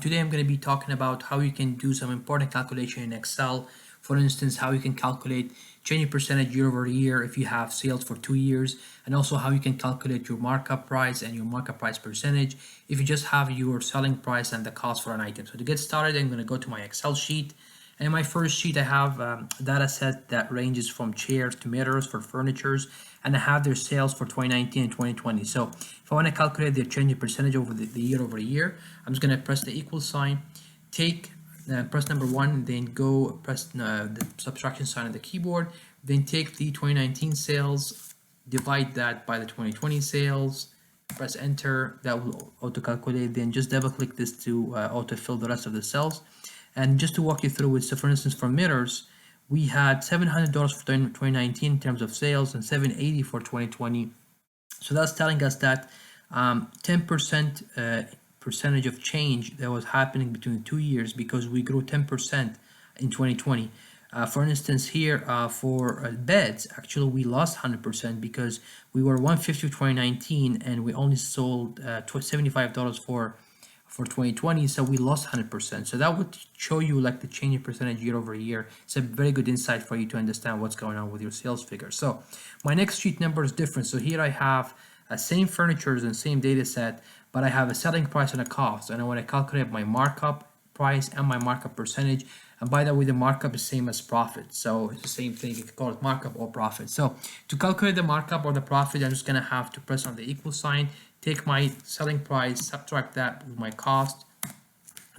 Today I'm going to be talking about how you can do some important calculation in Excel. For instance, how you can calculate change percentage year over year if you have sales for 2 years, and also how you can calculate your markup price and your markup price percentage if you just have your selling price and the cost for an item. So to get started, I'm going to go to my Excel sheet. And in my first sheet, I have a data set that ranges from chairs to mirrors for furnitures, and I have their sales for 2019 and 2020. So if I want to calculate their change in percentage over the year over year, I'm just going to press the equal sign, press number 1, then go press the subtraction sign on the keyboard, then take the 2019 sales, divide that by the 2020 sales, press enter. That will auto calculate. Then just double click this to auto fill the rest of the cells. And just to walk you through it, so for instance, for mirrors, we had $700 for 2019 in terms of sales and $780 for 2020. So that's telling us that 10% percentage of change that was happening between the 2 years, because we grew 10% in 2020. For instance, here for beds, actually we lost 100% because we were 150 2019 and we only sold $75 for 2020, so we lost 100%. So that would show you like the change in percentage year over year. It's a very good insight for you to understand what's going on with your sales figure. So my next sheet number is different. So here I have same furnitures and same data set, but I have a selling price and a cost, and I want to calculate my markup price and my markup percentage. And by the way, the markup is same as profit, so it's the same thing. You can call it markup or profit. So to calculate the markup or the profit, I'm just going to have to press on the equal sign, take my selling price, subtract that with my cost.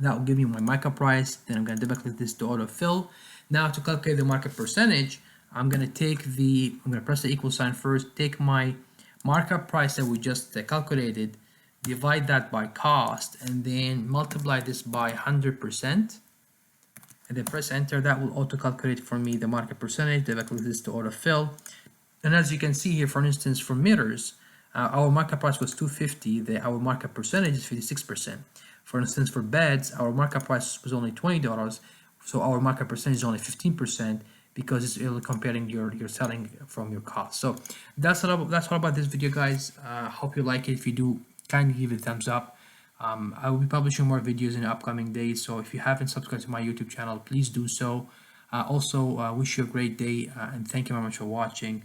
That will give me my markup price. Then I'm going to double click this to autofill. Now to calculate the markup percentage, I'm going to press the equal sign first, take my markup price that we just calculated, divide that by cost, and then multiply this by 100%, and then press enter. That will auto calculate for me the markup percentage. Double click this to autofill. And as you can see here, for instance, for mirrors, our markup price was $250. Our markup percentage is 56%. For instance, for beds, our markup price was only $20, so our markup percentage is only 15%, because it's really comparing your selling from your cost. So that's all about this video, guys. Hope you like it. If you do, kindly give it a thumbs up. I will be publishing more videos in the upcoming days, so if you haven't subscribed to my YouTube channel, please do so. Also, wish you a great day, and thank you very much for watching.